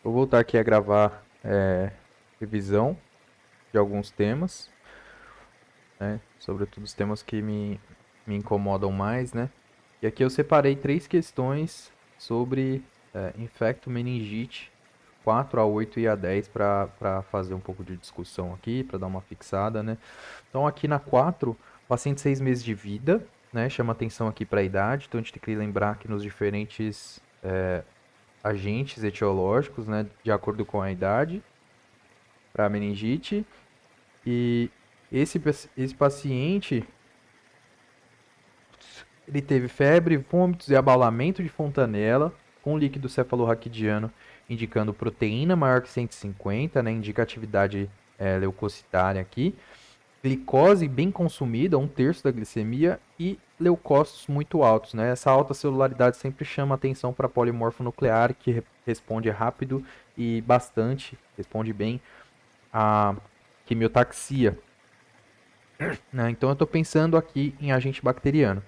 Vou voltar aqui a gravar revisão de alguns temas, né? Sobretudo os temas que me incomodam mais, né? E aqui eu separei 3 questões sobre infecto meningite 4 a 8 e a 10 para fazer um pouco de discussão aqui, para dar uma fixada, né? Então aqui na 4, paciente 6 meses de vida, né? Chama atenção aqui para a idade, então a gente tem que lembrar que nos diferentes agentes etiológicos, né? De acordo com a idade, para meningite. E esse paciente, ele teve febre, vômitos e abalamento de fontanela, com líquido cefalorraquidiano indicando proteína maior que 150, né? Indica atividade leucocitária aqui. Glicose bem consumida, 1/3 da glicemia, e leucócitos muito altos, né? Essa alta celularidade sempre chama atenção para polimorfo nuclear, que responde rápido e bastante, responde bem a quimiotaxia, né? Então eu estou pensando aqui em agente bacteriano.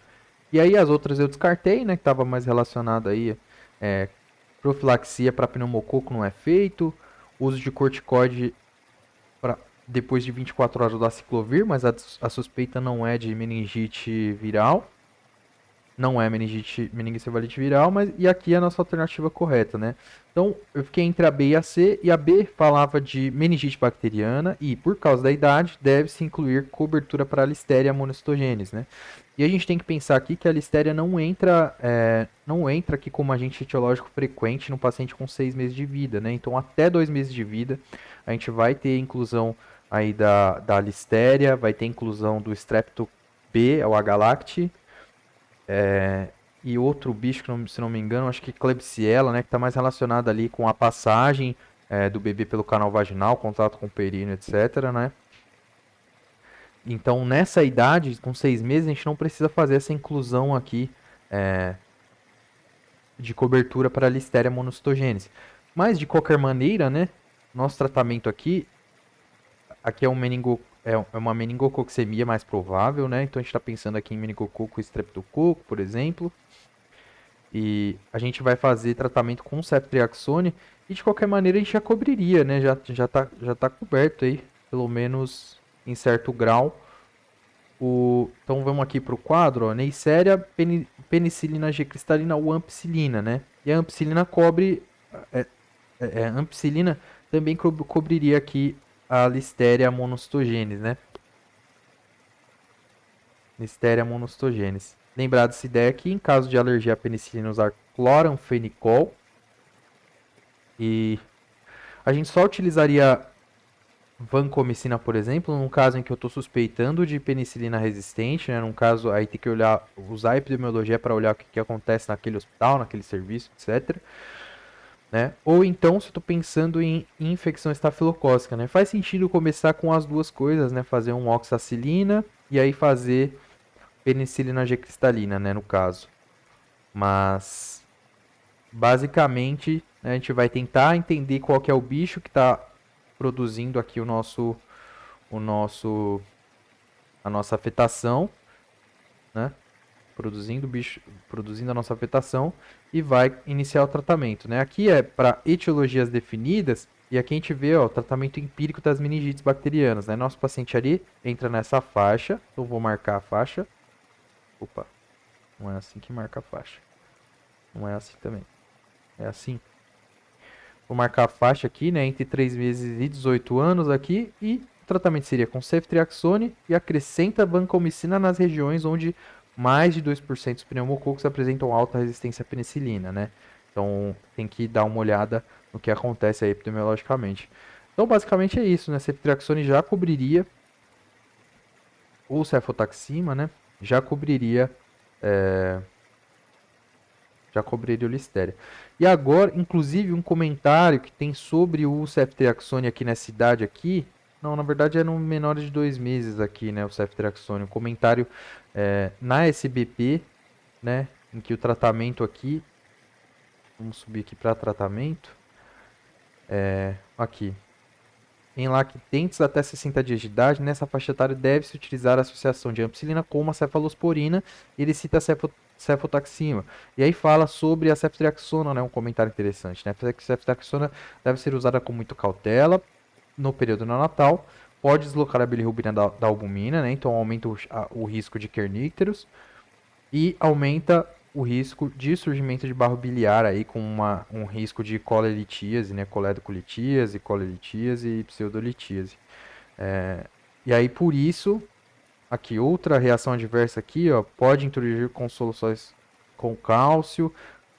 E aí as outras eu descartei, né? Que estava mais relacionado aí, profilaxia para pneumococo não é feito, uso de corticoide pra, depois de 24 horas do aciclovir, mas a suspeita não é de meningite viral. Não é meningoencefalite viral, mas e aqui é a nossa alternativa correta, né? Então, eu fiquei entre a B e a C, e a B falava de meningite bacteriana, e por causa da idade, deve-se incluir cobertura para a Listeria monocytogenes, né? E a gente tem que pensar aqui que a Listeria não entra aqui como agente etiológico frequente no paciente com 6 meses de vida, né? Então, até 2 meses de vida, a gente vai ter inclusão aí da Listeria, vai ter inclusão do Strepto B, o H-lacti, e outro bicho que, se não me engano, acho que Klebsiella, né, que está mais relacionado ali com a passagem do bebê pelo canal vaginal, contato com o períneo, etc, né? Então, nessa idade, com 6 meses, a gente não precisa fazer essa inclusão aqui de cobertura para a Listeria monocytogenes. Mas, de qualquer maneira, né, nosso tratamento aqui é uma meningococcemia mais provável, né? Então, a gente está pensando aqui em meningococo e streptococo, por exemplo. E a gente vai fazer tratamento com ceftriaxone e de qualquer maneira a gente já cobriria, né? Já tá coberto aí, pelo menos em certo grau. Então vamos aqui para o quadro, ó, Neisseria, penicilina G cristalina ou ampicilina, né? E a ampicilina a ampicilina também cobriria aqui a Listeria monocytogenes, né? Listeria monocytogenes. Lembrar dessa ideia aqui, em caso de alergia à penicilina, usar cloranfenicol. E a gente só utilizaria vancomicina, por exemplo, num caso em que eu estou suspeitando de penicilina resistente, né? Num caso, aí tem que usar a epidemiologia para olhar o que acontece naquele hospital, naquele serviço, etc. Né? Ou então, se eu estou pensando em infecção estafilocócica, né? Faz sentido começar com as duas coisas, né? Fazer um oxacilina e aí fazer penicilina G cristalina, né? No caso. Mas basicamente, né, a gente vai tentar entender qual que é o bicho que está produzindo aqui a nossa afetação, né? Produzindo a nossa afetação e vai iniciar o tratamento, né? Aqui é para etiologias definidas e aqui a gente vê o tratamento empírico das meningites bacterianas, né? Nosso paciente ali entra nessa faixa, então vou marcar a faixa. Opa, não é assim que marca a faixa. Não é assim também. É assim. Vou marcar a faixa aqui, né, entre 3 meses e 18 anos aqui, e o tratamento seria com ceftriaxone e acrescenta vancomicina nas regiões onde mais de 2% dos pneumococos apresentam alta resistência à penicilina, né? Então, tem que dar uma olhada no que acontece aí epidemiologicamente. Então, basicamente é isso, né? Ceftriaxone ou cefotaxima, né? Já cobriria o Listeria. E agora, inclusive, um comentário que tem sobre o ceftriaxone aqui nessa idade aqui. Não, na verdade é no menores de 2 meses aqui, né, o ceftriaxone. Um comentário na SBP, né, em que o tratamento aqui... Vamos subir aqui para tratamento. Aqui. Em lactentes até 60 dias de idade, nessa faixa etária deve-se utilizar a associação de ampicilina com uma cefalosporina. Ele cita cefotaxima. E aí fala sobre a ceftriaxona, né? Um comentário interessante, né? A ceftriaxona deve ser usada com muita cautela no período neonatal, pode deslocar a bilirrubina da albumina, né? Então aumenta o risco de kernícteros e aumenta o risco de surgimento de barro biliar aí com um risco de colelitíase, né? Coledocolitíase, colelitíase e pseudolitíase. E aí por isso, aqui outra reação adversa aqui, ó, pode interagir com soluções com cálcio,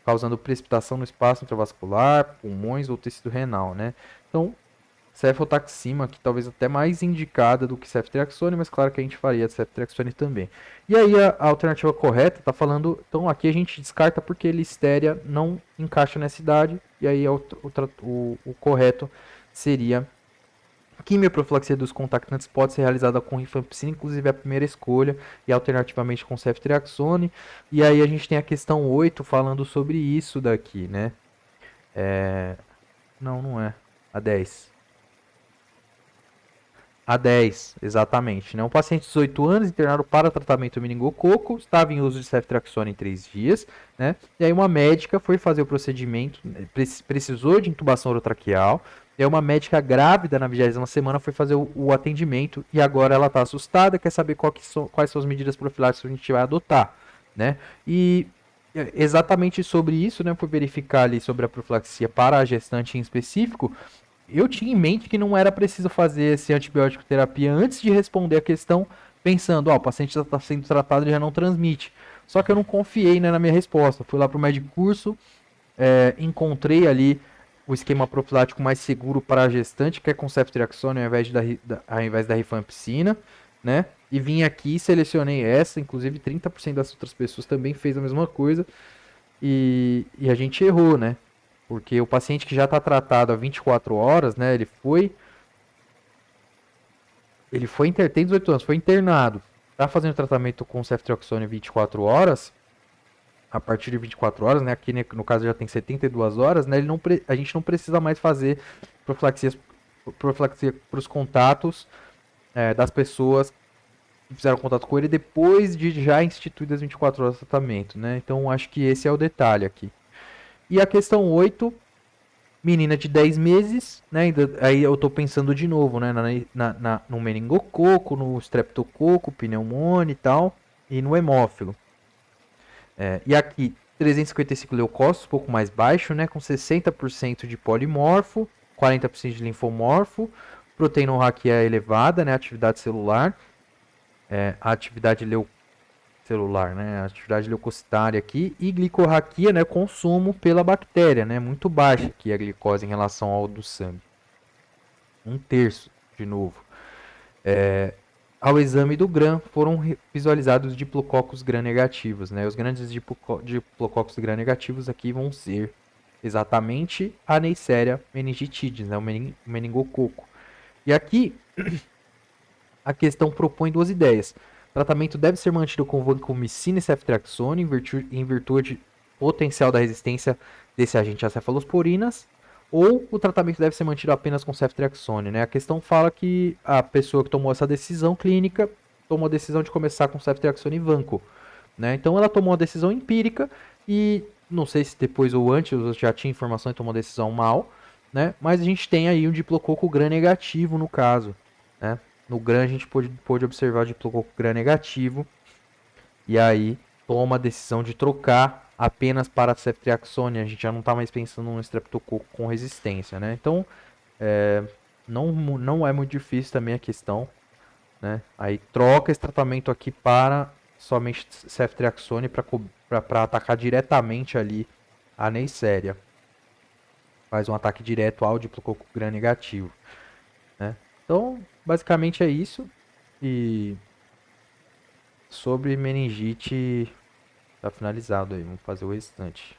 causando precipitação no espaço intravascular, pulmões ou tecido renal, né? Então, cefotaxima, que talvez até mais indicada do que ceftriaxone, mas claro que a gente faria ceftriaxone também. E aí a alternativa correta está falando, então aqui a gente descarta porque listeria não encaixa nessa idade, e aí o correto seria quimioprofilaxia dos contactantes pode ser realizada com rifampicina, inclusive a primeira escolha, e alternativamente com ceftriaxone. E aí a gente tem a questão 8 falando sobre isso daqui, né? Não é. A 10. A 10, exatamente. Né? Um paciente de 18 anos, internado para tratamento meningococo, estava em uso de ceftriaxone em 3 dias, né? E aí uma médica foi fazer o procedimento, precisou de intubação orotraqueal, e aí uma médica grávida na 20ª semana foi fazer o atendimento, e agora ela está assustada, quer saber quais são as medidas profiláticas que a gente vai adotar, né? E exatamente sobre isso, né? Fui verificar ali sobre a profilaxia para a gestante em específico. Eu tinha em mente que não era preciso fazer esse antibiótico terapia antes de responder a questão, pensando, o paciente já está sendo tratado e já não transmite. Só que eu não confiei, né, na minha resposta. Fui lá para o médico curso, encontrei ali o esquema profilático mais seguro para a gestante, que é com ceftriaxone ao invés da rifampicina, né? E vim aqui e selecionei essa, inclusive 30% das outras pessoas também fez a mesma coisa. E a gente errou, né? Porque o paciente que já está tratado há 24 horas, né? Tem 18 anos, foi internado. Está fazendo tratamento com ceftriaxone 24 horas. A partir de 24 horas, né? Aqui no caso já tem 72 horas, né? A gente não precisa mais fazer profilaxia para os contatos das pessoas que fizeram contato com ele depois de já instituídas 24 horas de tratamento, né? Então acho que esse é o detalhe aqui. E a questão 8, menina de 10 meses, né? Aí eu tô pensando de novo, né? No meningococo, no streptococo, pneumônia e tal, e no hemófilo. E aqui, 355 leucócitos, um pouco mais baixo, né? Com 60% de polimorfo, 40% de linfomorfo, proteinorraquia elevada, né? Atividade celular, a atividade celular, né? A atividade leucocitária aqui e glicorraquia, né? Consumo pela bactéria, né? Muito baixa aqui a glicose em relação ao do sangue. 1/3, de novo. Ao exame do GRAM foram visualizados diplococos gram negativos, né? Os grandes diplococos gram negativos aqui vão ser exatamente a Neisseria meningitidis, né? O meningococo. E aqui a questão propõe duas ideias. O tratamento deve ser mantido com vancomicina e ceftriaxone em virtude potencial da resistência desse agente às cefalosporinas, ou o tratamento deve ser mantido apenas com ceftriaxone, né? A questão fala que a pessoa que tomou essa decisão clínica tomou a decisão de começar com ceftriaxone e vanco, né? Então ela tomou a decisão empírica e não sei se depois ou antes já tinha informação e tomou a decisão mal, né? Mas a gente tem aí um diplococo gram negativo no caso, né? No gram a gente pôde observar o diplococo gram negativo e aí toma a decisão de trocar apenas para ceftriaxone. A gente já não está mais pensando num streptococo com resistência, né? Então não é muito difícil também a questão, né? Aí troca esse tratamento aqui para somente ceftriaxone para atacar diretamente ali a Neisseria. Faz um ataque direto ao diplococo gram negativo, né? Então, basicamente é isso. E sobre meningite, tá finalizado aí. Vamos fazer o restante.